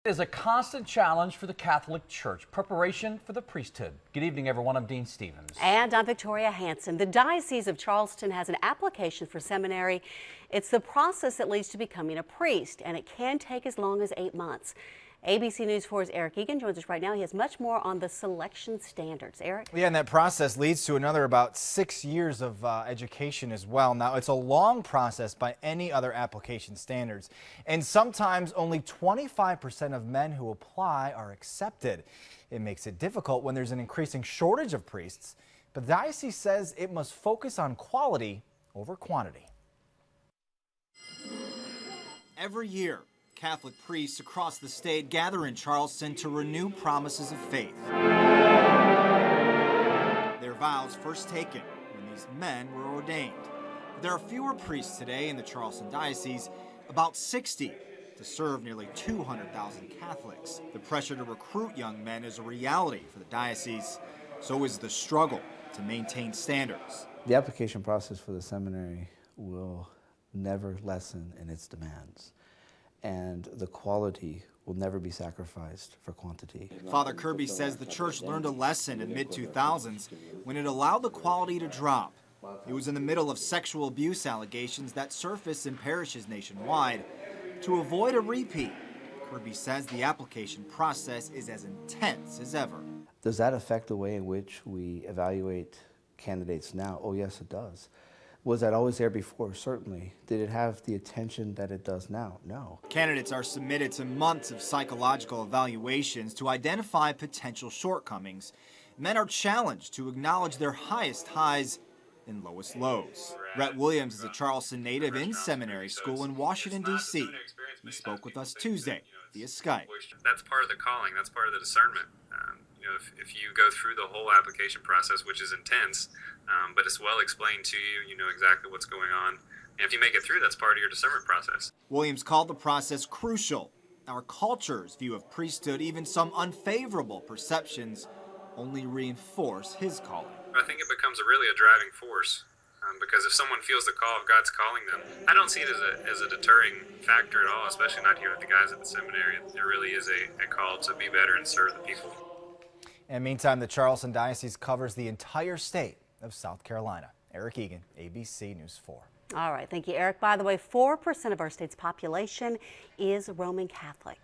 It is a constant challenge for the Catholic Church, preparation for the priesthood. Good evening, everyone. I'm Dean Stevens. And I'm Victoria Hanson. The Diocese of Charleston has an application for seminary. It's the process that leads to becoming a priest, and it can take as long as 8 months. ABC News 4's Eric Egan joins us right now. He has much more on the selection standards. Eric? Yeah, and that process leads to another about 6 years of education as well. Now, it's a long process by any other application standards, and sometimes only 25% of men who apply are accepted. It makes it difficult when there's an increasing shortage of priests, but the diocese says it must focus on quality over quantity. Every year, Catholic priests across the state gather in Charleston to renew promises of faith. Their vows first taken when these men were ordained. There are fewer priests today in the Charleston Diocese, about 60 to serve nearly 200,000 Catholics. The pressure to recruit young men is a reality for the diocese. So is the struggle to maintain standards. The application process for the seminary will never lessen in its demands, and the quality will never be sacrificed for quantity. Father Kirby says the church learned a lesson in mid-2000s when it allowed the quality to drop. It was in the middle of sexual abuse allegations that surfaced in parishes nationwide. To avoid a repeat, Kirby says the application process is as intense as ever. Does that affect the way in which we evaluate candidates now? Oh yes, it does. Was that always there before? Certainly. Did it have the attention that it does now? No. Candidates are submitted to months of psychological evaluations to identify potential shortcomings. Men are challenged to acknowledge their highest highs and lowest lows. Rhett Williams is a Charleston native in seminary school in Washington, D.C. He spoke with us Tuesday via Skype. That's part of the calling. That's part of the discernment. If you go through the whole application process, which is intense, but it's well explained to you, you know exactly what's going on. And if you make it through, that's part of your discernment process. Williams called the process crucial. Our culture's view of priesthood, even some unfavorable perceptions, only reinforce his calling. I think it becomes really a driving force, because if someone feels the call of God's calling them, I don't see it as a deterring factor at all, especially not here with the guys at the seminary. It really is a call to be better and serve the people. And meantime, the Charleston Diocese covers the entire state of South Carolina. Eric Egan, ABC News 4. All right, thank you, Eric. By the way, 4% of our state's population is Roman Catholic.